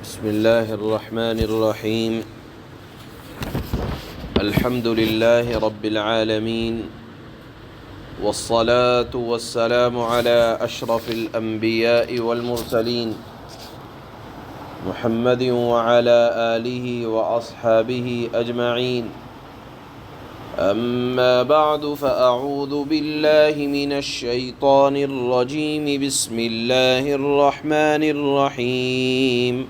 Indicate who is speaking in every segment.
Speaker 1: بسم الله الرحمن الرحيم. الحمد لله رب العالمين، والصلاة والسلام على أشرف الأنبياء والمرسلين محمد وعلى آله وأصحابه أجمعين. أما بعد، فأعوذ بالله من الشيطان الرجيم. بسم الله الرحمن الرحيم.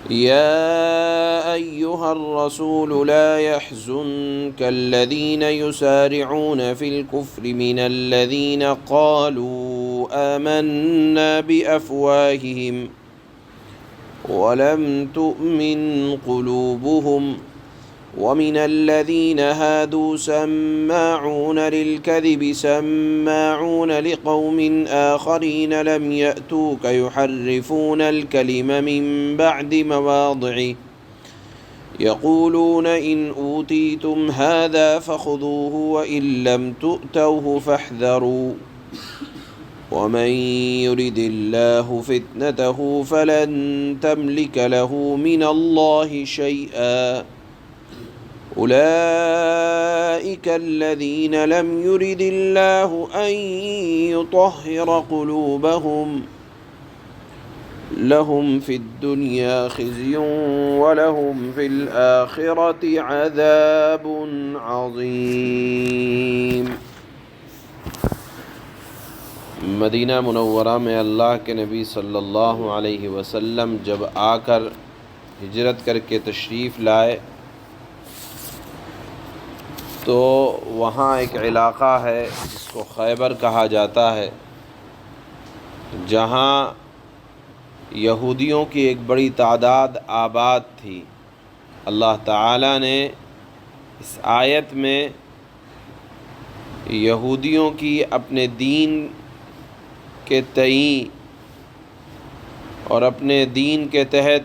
Speaker 1: يا أيها الرسول لا يحزنك الذين يسارعون في الكفر من الذين قالوا آمنا بأفواههم ولم تؤمن قلوبهم ومن الذين هادوا سماعون للكذب سماعون لقوم آخرين لم يأتوك يحرفون الكلم من بعد مواضعه يقولون إن أوتيتم هذا فخذوه وإن لم تؤتوه فاحذروا ومن يرد الله فتنته فلن تملك له من الله شيئا أولئك الذين لم يرد الله أن يطهر قلوبهم لهم في الدنيا خزي ولهم في الآخرة عذاب عظيم. مدینہ منورہ میں اللہ کے نبی صلی اللہ علیہ وسلم جب آ کر ہجرت کر کے تشریف لائے تو وہاں ایک علاقہ ہے جس کو خیبر کہا جاتا ہے، جہاں یہودیوں کی ایک بڑی تعداد آباد تھی. اللہ تعالیٰ نے اس آیت میں یہودیوں کی اپنے دین کے تئیں اور اپنے دین کے تحت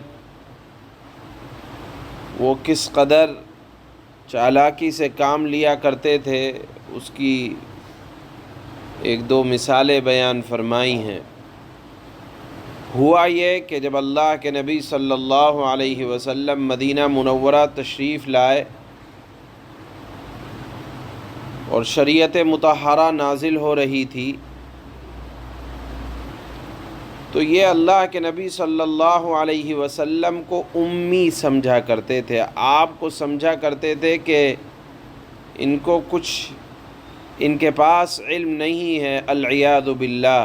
Speaker 1: وہ کس قدر چالاکی سے کام لیا کرتے تھے اس کی ایک دو مثالیں بیان فرمائی ہیں. ہوا یہ کہ جب اللہ کے نبی صلی اللہ علیہ وسلم مدینہ منورہ تشریف لائے اور شریعت مطہرہ نازل ہو رہی تھی، تو یہ اللہ کے نبی صلی اللہ علیہ وسلم کو امی سمجھا کرتے تھے، آپ کو سمجھا کرتے تھے کہ ان کو کچھ ان کے پاس علم نہیں ہے، العیاذ باللہ.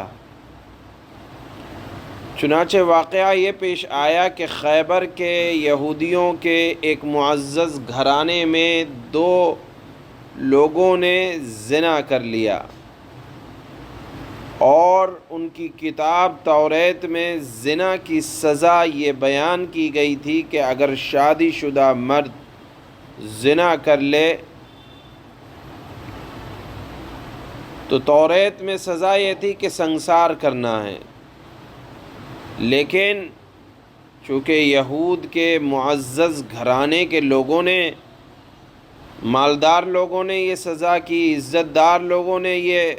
Speaker 1: چنانچہ واقعہ یہ پیش آیا کہ خیبر کے یہودیوں کے ایک معزز گھرانے میں دو لوگوں نے زنا کر لیا، اور ان کی کتاب توریت میں زنا کی سزا یہ بیان کی گئی تھی کہ اگر شادی شدہ مرد زنا کر لے تو توریت میں سزا یہ تھی کہ سنسار کرنا ہے. لیکن چونکہ یہود کے معزز گھرانے کے لوگوں نے، مالدار لوگوں نے یہ سزا کی، عزت دار لوگوں نے یہ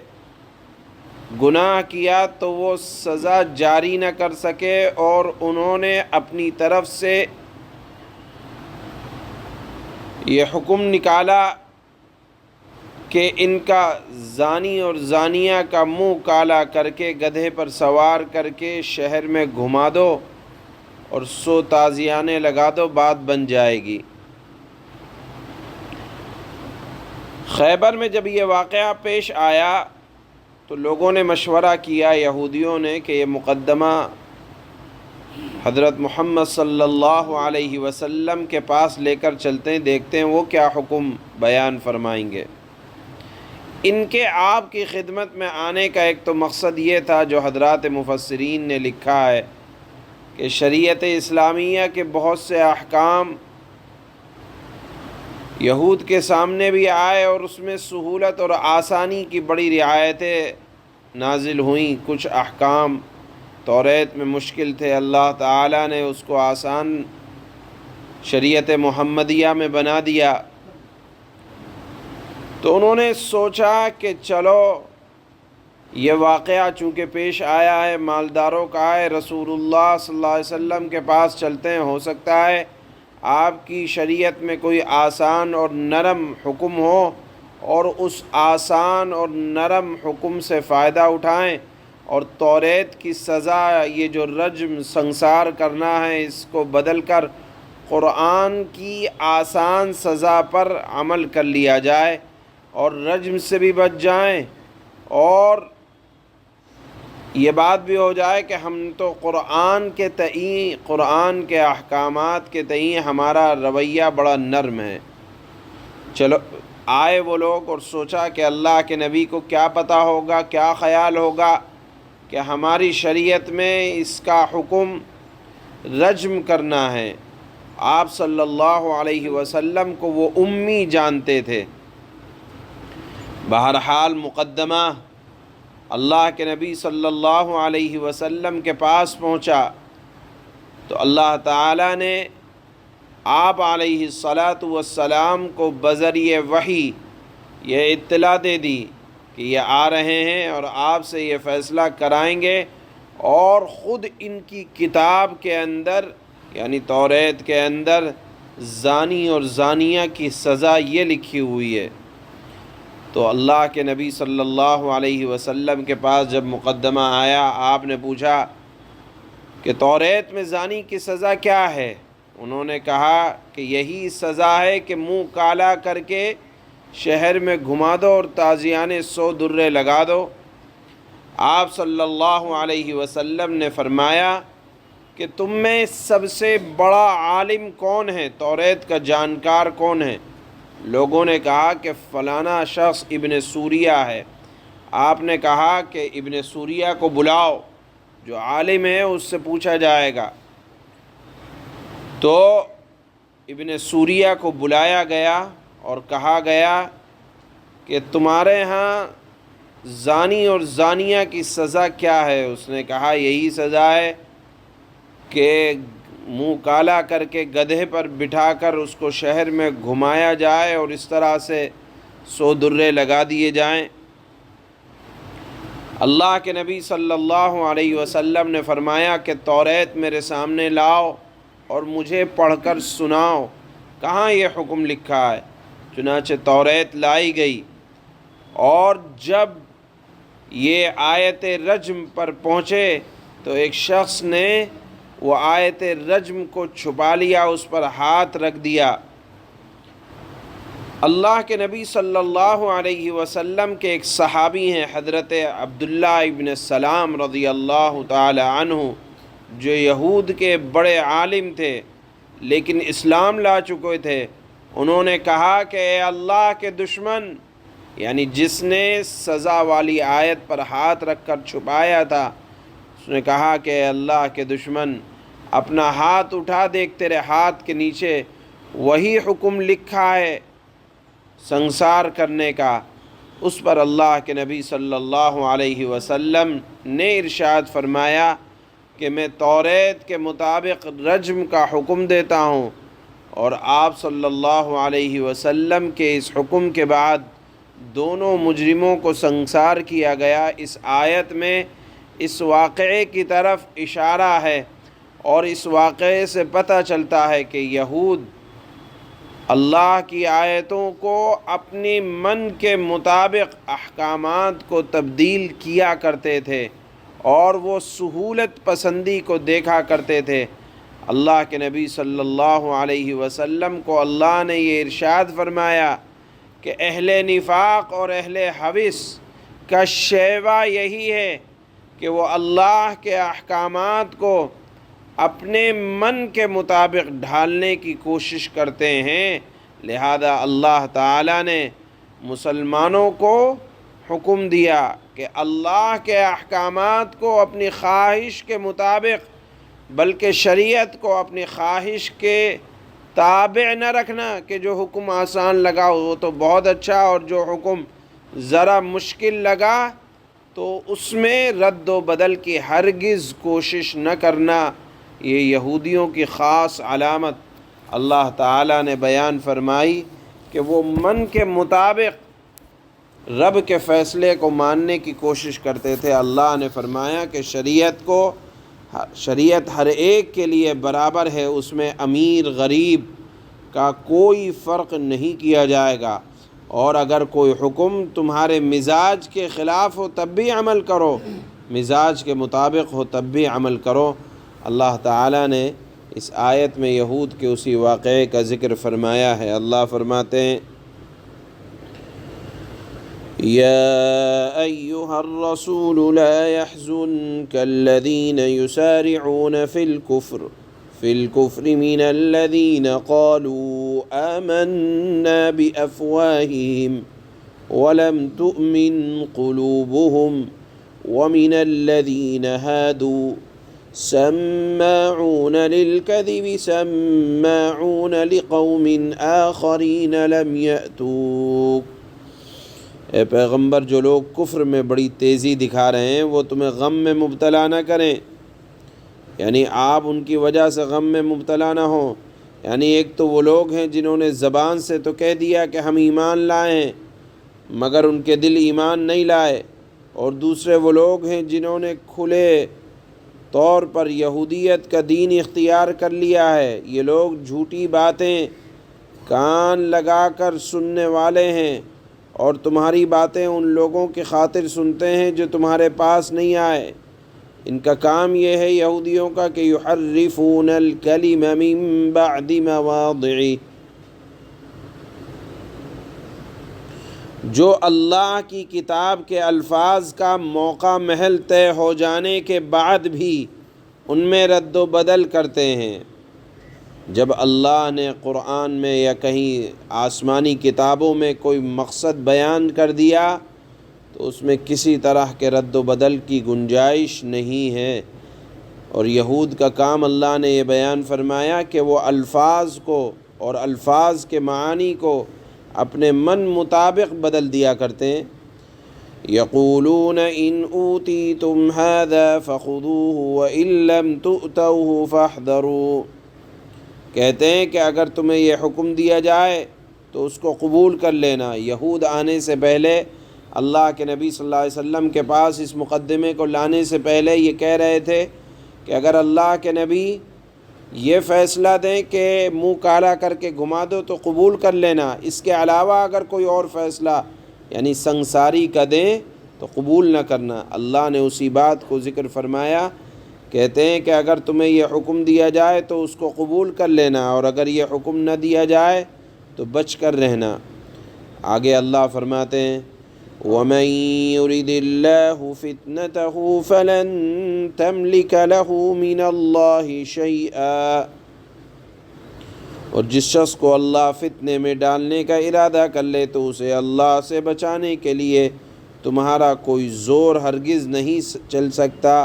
Speaker 1: گناہ کیا، تو وہ سزا جاری نہ کر سکے، اور انہوں نے اپنی طرف سے یہ حکم نکالا کہ ان کا زانی اور زانیہ کا منہ کالا کر کے گدھے پر سوار کر کے شہر میں گھما دو اور 100 تازیانے لگا دو، بات بن جائے گی. خیبر میں جب یہ واقعہ پیش آیا تو لوگوں نے مشورہ کیا، یہودیوں نے، کہ یہ مقدمہ حضرت محمد صلی اللہ علیہ وسلم کے پاس لے کر چلتے ہیں، دیکھتے ہیں وہ کیا حکم بیان فرمائیں گے. ان کے آپ کی خدمت میں آنے کا ایک تو مقصد یہ تھا جو حضرات مفسرین نے لکھا ہے کہ شریعت اسلامیہ کے بہت سے احکام یہود کے سامنے بھی آئے اور اس میں سہولت اور آسانی کی بڑی رعایتیں نازل ہوئیں. کچھ احکام توریت میں مشکل تھے، اللہ تعالیٰ نے اس کو آسان شریعت محمدیہ میں بنا دیا. تو انہوں نے سوچا کہ چلو یہ واقعہ چونکہ پیش آیا ہے مالداروں کا ہے، رسول اللہ صلی اللہ علیہ وسلم کے پاس چلتے ہیں، ہو سکتا ہے آپ کی شریعت میں کوئی آسان اور نرم حکم ہو اور اس آسان اور نرم حکم سے فائدہ اٹھائیں، اور توریت کی سزا یہ جو رجم سنسار کرنا ہے اس کو بدل کر قرآن کی آسان سزا پر عمل کر لیا جائے اور رجم سے بھی بچ جائیں، اور یہ بات بھی ہو جائے کہ ہم تو قرآن کے تئیں، قرآن کے احکامات کے تئیں ہمارا رویہ بڑا نرم ہے۔ چلو آئے وہ لوگ اور سوچا کہ اللہ کے نبی کو کیا پتہ ہوگا، کیا خیال ہوگا کہ ہماری شریعت میں اس کا حکم رجم کرنا ہے۔ آپ صلی اللہ علیہ وسلم کو وہ امی جانتے تھے۔ بہرحال مقدمہ اللہ کے نبی صلی اللہ علیہ وسلم کے پاس پہنچا تو اللہ تعالیٰ نے آپ علیہ الصلاۃ والسلام کو بذریعہ وحی یہ اطلاع دے دی کہ یہ آ رہے ہیں اور آپ سے یہ فیصلہ کرائیں گے، اور خود ان کی کتاب کے اندر یعنی توریت کے اندر زانی اور زانیہ کی سزا یہ لکھی ہوئی ہے۔ تو اللہ کے نبی صلی اللہ علیہ وسلم کے پاس جب مقدمہ آیا، آپ نے پوچھا کہ توریت میں زانی کی سزا کیا ہے؟ انہوں نے کہا کہ یہی سزا ہے کہ منہ کالا کر کے شہر میں گھما دو اور تازیانے 100 درے لگا دو۔ آپ صلی اللہ علیہ وسلم نے فرمایا کہ تم میں سب سے بڑا عالم کون ہے، توریت کا جانکار کون ہے؟ لوگوں نے کہا کہ فلانا شخص ابن سوریہ ہے۔ آپ نے کہا کہ ابن سوریہ کو بلاؤ، جو عالم ہے اس سے پوچھا جائے گا۔ تو ابن سوریہ کو بلایا گیا اور کہا گیا کہ تمہارے ہاں زانی اور زانیہ کی سزا کیا ہے؟ اس نے کہا یہی سزا ہے کہ منہ کالا کر کے گدھے پر بٹھا کر اس کو شہر میں گھمایا جائے اور اس طرح سے 100 درے لگا دیے جائیں۔ اللہ کے نبی صلی اللہ علیہ وسلم نے فرمایا کہ توریت میرے سامنے لاؤ اور مجھے پڑھ کر سناؤ، کہاں یہ حکم لکھا ہے؟ چنانچہ توریت لائی گئی، اور جب یہ آیت رجم پر پہنچے تو ایک شخص نے وہ آیت رجم کو چھپا لیا، اس پر ہاتھ رکھ دیا۔ اللہ کے نبی صلی اللہ علیہ وسلم کے ایک صحابی ہیں حضرت عبداللہ ابن سلام رضی اللہ تعالی عنہ، جو یہود کے بڑے عالم تھے لیکن اسلام لا چکے تھے۔ انہوں نے کہا کہ اے اللہ کے دشمن، یعنی جس نے سزا والی آیت پر ہاتھ رکھ کر چھپایا تھا، اس نے کہا کہ اے اللہ کے دشمن، اپنا ہاتھ اٹھا، دیکھ تیرے ہاتھ کے نیچے وہی حکم لکھا ہے سنسار کرنے کا۔ اس پر اللہ کے نبی صلی اللہ علیہ وسلم نے ارشاد فرمایا کہ میں توریت کے مطابق رجم کا حکم دیتا ہوں، اور آپ صلی اللہ علیہ وسلم کے اس حکم کے بعد دونوں مجرموں کو سنسار کیا گیا۔ اس آیت میں اس واقعے کی طرف اشارہ ہے، اور اس واقعے سے پتہ چلتا ہے کہ یہود اللہ کی آیتوں کو اپنی من کے مطابق احکامات کو تبدیل کیا کرتے تھے، اور وہ سہولت پسندی کو دیکھا کرتے تھے۔ اللہ کے نبی صلی اللہ علیہ وسلم کو اللہ نے یہ ارشاد فرمایا کہ اہل نفاق اور اہل حوث کا شیوہ یہی ہے کہ وہ اللہ کے احکامات کو اپنے من کے مطابق ڈھالنے کی کوشش کرتے ہیں۔ لہذا اللہ تعالیٰ نے مسلمانوں کو حکم دیا کہ اللہ کے احکامات کو اپنی خواہش کے مطابق بلکہ شریعت کو اپنی خواہش کے تابع نہ رکھنا کہ جو حکم آسان لگا وہ تو بہت اچھا، اور جو حکم ذرا مشکل لگا تو اس میں رد و بدل کی ہرگز کوشش نہ کرنا۔ یہ یہودیوں کی خاص علامت اللہ تعالیٰ نے بیان فرمائی کہ وہ من کے مطابق رب کے فیصلے کو ماننے کی کوشش کرتے تھے۔ اللہ نے فرمایا کہ شریعت ہر ایک کے لیے برابر ہے، اس میں امیر غریب کا کوئی فرق نہیں کیا جائے گا، اور اگر کوئی حکم تمہارے مزاج کے خلاف ہو تب بھی عمل کرو، مزاج کے مطابق ہو تب بھی عمل کرو۔ اللہ تعالیٰ نے اس آیت میں یہود کے اسی واقعے کا ذکر فرمایا ہے۔ اللہ فرماتے ہیں يا أيها الرسول لا يحزنك الذين يسارعون في الكفر من الذين قالوا آمنا بأفواههم ولم تؤمن قلوبهم ومن الذين هادوا سماعون للكذب سماعون لقوم آخرين لم يأتوك۔ اے پیغمبر، جو لوگ کفر میں بڑی تیزی دکھا رہے ہیں وہ تمہیں غم میں مبتلا نہ کریں، یعنی آپ ان کی وجہ سے غم میں مبتلا نہ ہوں۔ یعنی ایک تو وہ لوگ ہیں جنہوں نے زبان سے تو کہہ دیا کہ ہم ایمان لائے ہیں مگر ان کے دل ایمان نہیں لائے، اور دوسرے وہ لوگ ہیں جنہوں نے کھلے طور پر یہودیت کا دین اختیار کر لیا ہے۔ یہ لوگ جھوٹی باتیں کان لگا کر سننے والے ہیں، اور تمہاری باتیں ان لوگوں کی خاطر سنتے ہیں جو تمہارے پاس نہیں آئے۔ ان کا کام یہ ہے یہودیوں کا کہ یحرفون الکلم من بعد مواضعہ، جو اللہ کی کتاب کے الفاظ کا موقع محل طے ہو جانے کے بعد بھی ان میں رد و بدل کرتے ہیں۔ جب اللہ نے قرآن میں یا کہیں آسمانی کتابوں میں کوئی مقصد بیان کر دیا تو اس میں کسی طرح کے رد و بدل کی گنجائش نہیں ہے، اور یہود کا کام اللہ نے یہ بیان فرمایا کہ وہ الفاظ کو اور الفاظ کے معانی کو اپنے من مطابق بدل دیا کرتے ہیں۔ یقولون ان اوتیتم ھذا فخذوہ وان لم تؤتوہ فاحذروا، کہتے ہیں کہ اگر تمہیں یہ حکم دیا جائے تو اس کو قبول کر لینا۔ یہود آنے سے پہلے، اللہ کے نبی صلی اللہ علیہ وسلم کے پاس اس مقدمے کو لانے سے پہلے یہ کہہ رہے تھے کہ اگر اللہ کے نبی یہ فیصلہ دیں کہ منہ کالا کر کے گھما دو تو قبول کر لینا، اس کے علاوہ اگر کوئی اور فیصلہ یعنی سنساری کا دیں تو قبول نہ کرنا۔ اللہ نے اسی بات کو ذکر فرمایا، کہتے ہیں کہ اگر تمہیں یہ حکم دیا جائے تو اس کو قبول کر لینا، اور اگر یہ حکم نہ دیا جائے تو بچ کر رہنا۔ آگے اللہ فرماتے ہیں وَمَن يُرِدِ اللَّهُ فِتْنَتَهُ فَلَن تَمْلِكَ لَهُ مِنَ اللَّهِ شَيْئًا، اور جس شخص کو اللہ فتنے میں ڈالنے کا ارادہ کر لے تو اسے اللہ سے بچانے کے لیے تمہارا کوئی زور ہرگز نہیں چل سکتا۔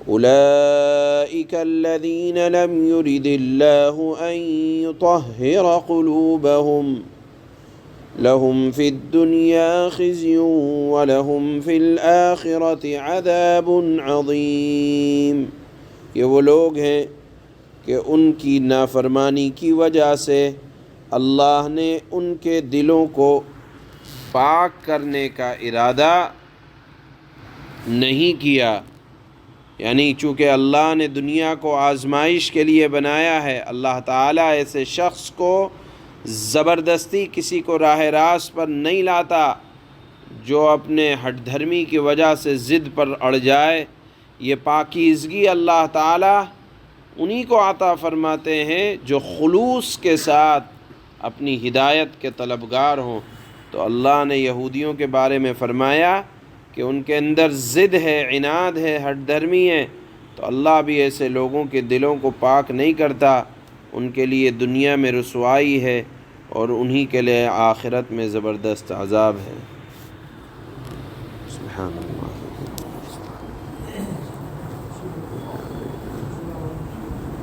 Speaker 1: أولئك الذين لم يرد الله أن يطهر قلوبهم لهم في الدنيا خزي ولهم في الآخرة عذاب عظيم۔ یہ وہ لوگ ہیں کہ ان کی نافرمانی کی وجہ سے اللہ نے ان کے دلوں کو پاک کرنے کا ارادہ نہیں کیا، یعنی چونکہ اللہ نے دنیا کو آزمائش کے لیے بنایا ہے، اللہ تعالیٰ ایسے شخص کو زبردستی کسی کو راہ راست پر نہیں لاتا جو اپنے ہٹ دھرمی کی وجہ سے ضد پر اڑ جائے۔ یہ پاکیزگی اللہ تعالیٰ انہی کو عطا فرماتے ہیں جو خلوص کے ساتھ اپنی ہدایت کے طلبگار ہوں۔ تو اللہ نے یہودیوں کے بارے میں فرمایا کہ ان کے اندر ضد ہے، عناد ہے، ہٹ دھرمی ہے، تو اللہ بھی ایسے لوگوں کے دلوں کو پاک نہیں کرتا، ان کے لیے دنیا میں رسوائی ہے اور انہی کے لیے آخرت میں زبردست عذاب ہے۔ سبحان اللہ۔